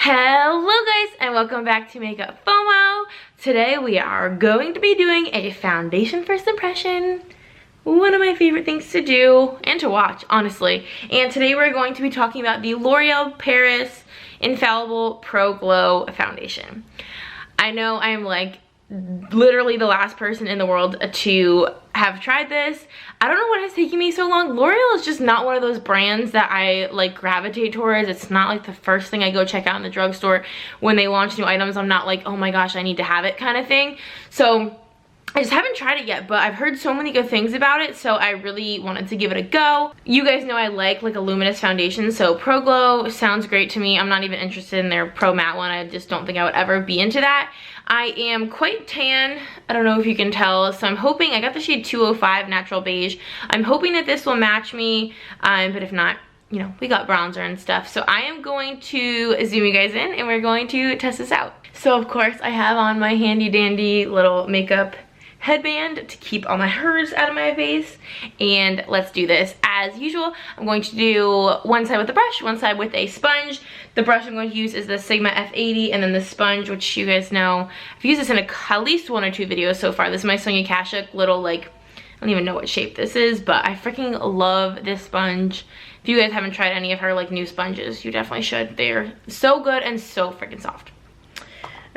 Hello guys and welcome back to Makeup FOMO. Today we are going to be doing a foundation first impression. One of my favorite things to do and to watch, honestly. And today we're going to be talking about the L'Oreal Paris Infallible Pro Glow Foundation. I know I am like literally the last person in the world to have tried this. I don't know what has taken me so long. L'Oreal is just not one of those brands that I like gravitate towards. It's not like the first thing I go check out in the drugstore. When they launch new items, I'm not like, oh my gosh, I need to have it kind of thing. So I just haven't tried it yet, but I've heard so many good things about it, so I really wanted to give it a go. You guys know I like a luminous foundation, so Pro Glow sounds great to me. I'm not even interested in their Pro Matte one. I just don't think I would ever be into that. I am quite tan. I don't know if you can tell, so I'm hoping, I got the shade 205 Natural Beige. I'm hoping that this will match me, but if not, you know, we got bronzer and stuff. So I am going to zoom you guys in and we're going to test this out. So of course I have on my handy dandy little makeup headband to keep all my hairs out of my face, and let's do this. As usual, I'm going to do one side with a brush, one side with a sponge. The brush I'm going to use is the Sigma F80, and then the sponge, which you guys know, I've used this in at least 1 or 2 videos so far. This is my Sonia Kashuk little, like, I don't even know what shape this is, but I freaking love this sponge. If you guys haven't tried any of her like new sponges, you definitely should. They're so good and so freaking soft.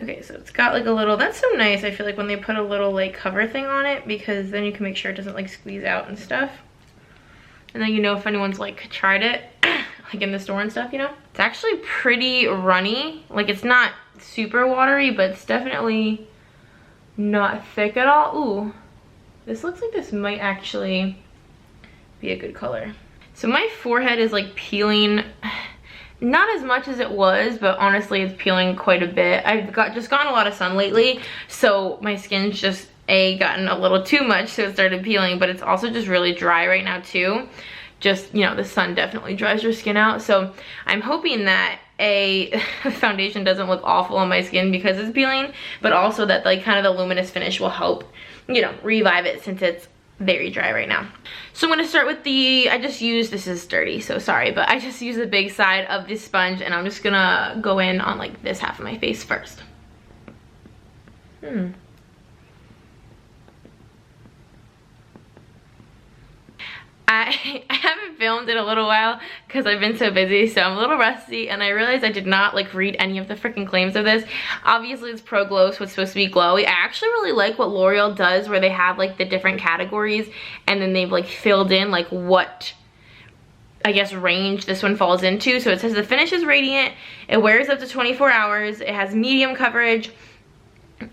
Okay, so it's got like a little, that's so nice, I feel like, when they put a little like cover thing on it, because then you can make sure it doesn't like squeeze out and stuff. And then you know if anyone's like tried it, like in the store and stuff, you know? It's actually pretty runny. Like, it's not super watery, but it's definitely not thick at all. Ooh, this looks like this might actually be a good color. So my forehead is like peeling. Not as much as it was, but honestly it's peeling quite a bit. I've just gotten a lot of sun lately, so my skin's just gotten a little too much, so it started peeling, but it's also just really dry right now too. Just, you know, the sun definitely dries your skin out, so I'm hoping that foundation doesn't look awful on my skin because it's peeling, but also that like kind of the luminous finish will help, you know, revive it since it's very dry right now. So I'm going to start with this is dirty, so sorry, but I just used the big side of this sponge, and I'm just gonna go in on like this half of my face first. I haven't filmed in a little while because I've been so busy, so I'm a little rusty, and I realized I did not like read any of the freaking claims of this. Obviously it's Pro Glow, so it's supposed to be glowy. I actually really like what L'Oreal does, where they have like the different categories, and then they've like filled in like what, I guess, range this one falls into. So it says the finish is radiant, it wears up to 24 hours, it has medium coverage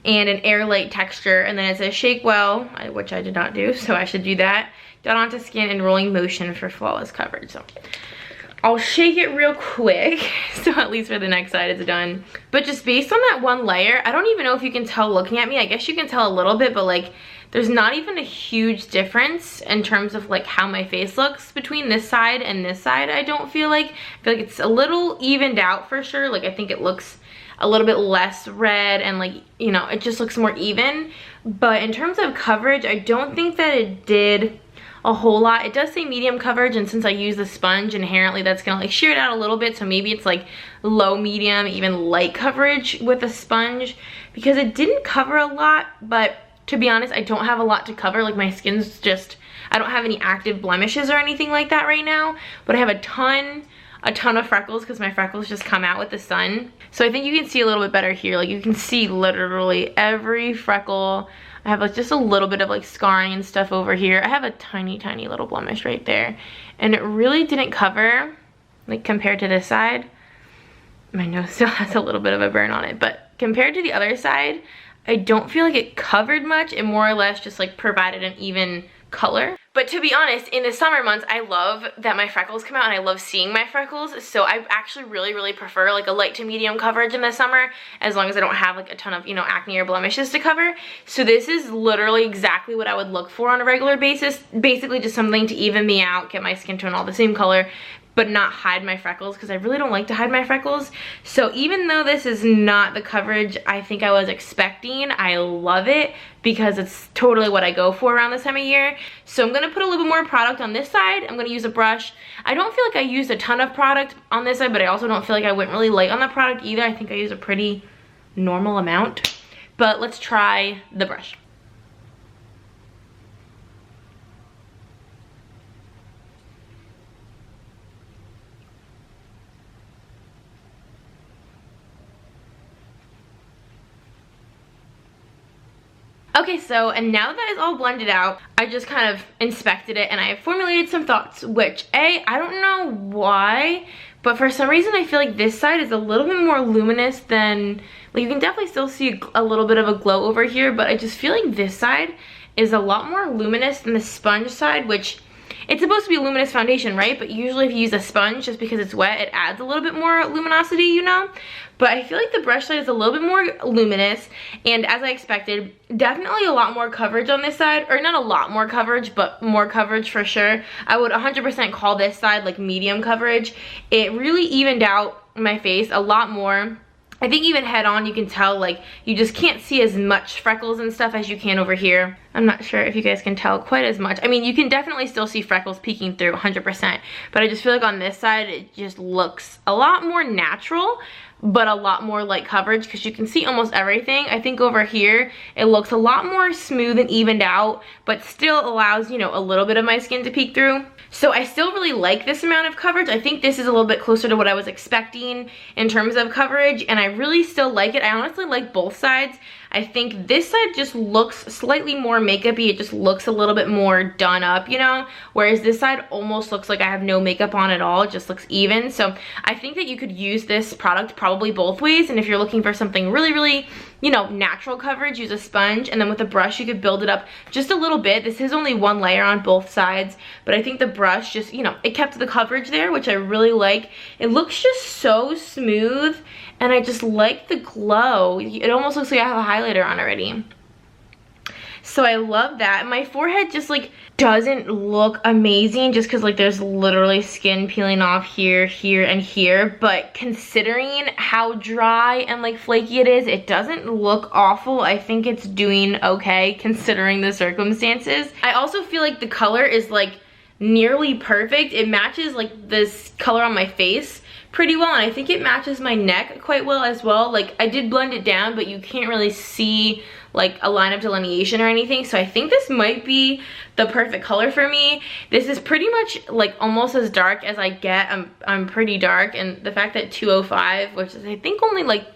and an air light texture, and then it says shake well, which I did not do, so I should do that. Dot onto skin in rolling motion for flawless coverage. So I'll shake it real quick, so at least for the next side it's done. But just based on that one layer, I don't even know if you can tell looking at me. I guess you can tell a little bit, but like there's not even a huge difference in terms of like how my face looks between this side and this side. I feel like it's a little evened out for sure. Like I think it looks a little bit less red, and like, you know, it just looks more even. But in terms of coverage, I don't think that it did a whole lot. It does say medium coverage, and since I use the sponge, inherently that's gonna like shear it out a little bit, so maybe it's like low, medium, even light coverage with a sponge, because it didn't cover a lot. But to be honest, I don't have a lot to cover. Like my skin's just, I don't have any active blemishes or anything like that right now, but I have a ton of freckles because my freckles just come out with the sun. So I think you can see a little bit better here. Like you can see literally every freckle. I have like just a little bit of like scarring and stuff over here. I have a tiny little blemish right there, and it really didn't cover, like compared to this side. My nose still has a little bit of a burn on it, but compared to the other side, I don't feel like it covered much. It more or less just like provided an even color. But to be honest, in the summer months, I love that my freckles come out, and I love seeing my freckles. So I actually really prefer like a light to medium coverage in the summer, as long as I don't have like a ton of, you know, acne or blemishes to cover. So this is literally exactly what I would look for on a regular basis. Basically just something to even me out, get my skin tone all the same color, but not hide my freckles, because I really don't like to hide my freckles. So even though this is not the coverage I think I was expecting, I love it because it's totally what I go for around this time of year. So I'm gonna put a little bit more product on this side. I'm gonna use a brush. I don't feel like I used a ton of product on this side, but I also don't feel like I went really light on the product either. I think I used a pretty normal amount. But let's try the brush. Okay, so, and now that it's all blended out, I just kind of inspected it and I formulated some thoughts, which, I don't know why, but for some reason I feel like this side is a little bit more luminous than, like, you can definitely still see a little bit of a glow over here, but I just feel like this side is a lot more luminous than the sponge side, which, it's supposed to be a luminous foundation, right? But usually if you use a sponge, just because it's wet, it adds a little bit more luminosity, you know? But I feel like the brush side is a little bit more luminous, and as I expected, definitely a lot more coverage on this side, or not a lot more coverage, but more coverage for sure. I would 100% call this side like medium coverage. It really evened out my face a lot more. I think even head on you can tell, like, you just can't see as much freckles and stuff as you can over here. I'm not sure if you guys can tell quite as much. I mean, you can definitely still see freckles peeking through 100%, but I just feel like on this side it just looks a lot more natural, but a lot more light coverage because you can see almost everything. I think over here it looks a lot more smooth and evened out, but still allows, you know, a little bit of my skin to peek through. So I still really like this amount of coverage. I think this is a little bit closer to what I was expecting in terms of coverage, and I really still like it. I honestly like both sides. I think this side just looks slightly more makeup-y. It just looks a little bit more done up, you know? Whereas this side almost looks like I have no makeup on at all. It just looks even. So I think that you could use this product probably both ways. And if you're looking for something really, really, you know, natural coverage, use a sponge. And then with a brush, you could build it up just a little bit. This is only one layer on both sides. But I think the brush just, you know, it kept the coverage there, which I really like. It looks just so smooth. And I just like the glow. It almost looks like I have a highlighter on already. So I love that. My forehead just like doesn't look amazing just because like there's literally skin peeling off here, here, and here. But considering how dry and like flaky it is, it doesn't look awful. I think it's doing okay considering the circumstances. I also feel like the color is like nearly perfect. It matches like this color on my face pretty well, and I think it matches my neck quite well as well. Like, I did blend it down, but you can't really see like a line of delineation or anything, so I think this might be the perfect color for me. This is pretty much like almost as dark as I get. I'm pretty dark, and the fact that 205, which is I think only like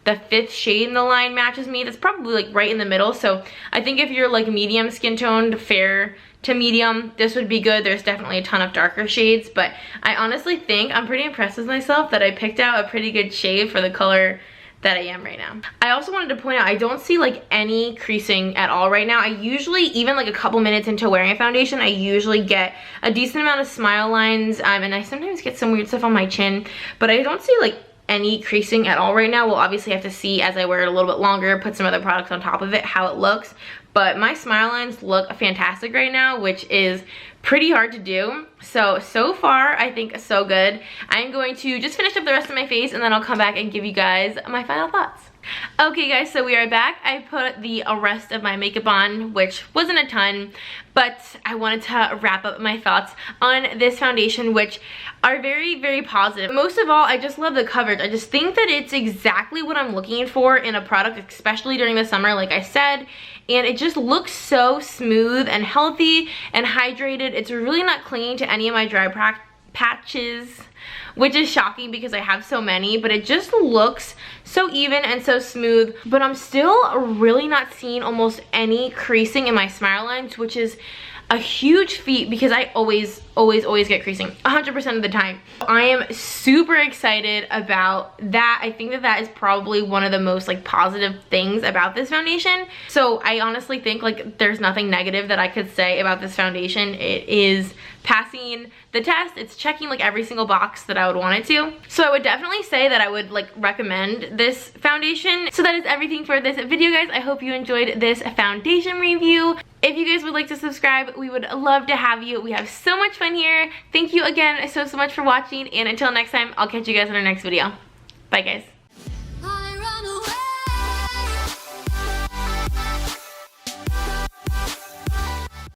the 5th shade in the line, matches me, that's probably like right in the middle. So I think if you're like medium skin toned, fair to medium, this would be good. There's definitely a ton of darker shades, but I honestly think I'm pretty impressed with myself that I picked out a pretty good shade for the color that I am right now. I also wanted to point out, I don't see like any creasing at all right now. I usually, even like a couple minutes into wearing a foundation, I usually get a decent amount of smile lines, and I sometimes get some weird stuff on my chin, but I don't see like any creasing at all right now. We'll obviously have to see as I wear it a little bit longer, put some other products on top of it, how it looks. But my smile lines look fantastic right now, which is pretty hard to do. So far, I think so good. I'm going to just finish up the rest of my face, and then I'll come back and give you guys my final thoughts. Okay guys, so we are back. I put the rest of my makeup on, which wasn't a ton, but I wanted to wrap up my thoughts on this foundation, which are very, very positive. Most of all, I just love the coverage. I just think that it's exactly what I'm looking for in a product, especially during the summer, like I said, and it just looks so smooth and healthy and hydrated. It's really not clinging to any of my dry patches, which is shocking because I have so many, but it just looks so even and so smooth. But I'm still really not seeing almost any creasing in my smile lines, which is a huge feat because I always get creasing 100% of the time. I am super excited about that. I think that that is probably one of the most like positive things about this foundation. So I honestly think like there's nothing negative that I could say about this foundation. It is passing the test. It's checking like every single box that I would want it to. So I would definitely say that I would like recommend this foundation. So that is everything for this video, guys. I hope you enjoyed this foundation review. If you guys would like to subscribe, we would love to have you. We have so much fun here. Thank you again so much for watching, and until next time, I'll catch you guys in our next video. Bye guys.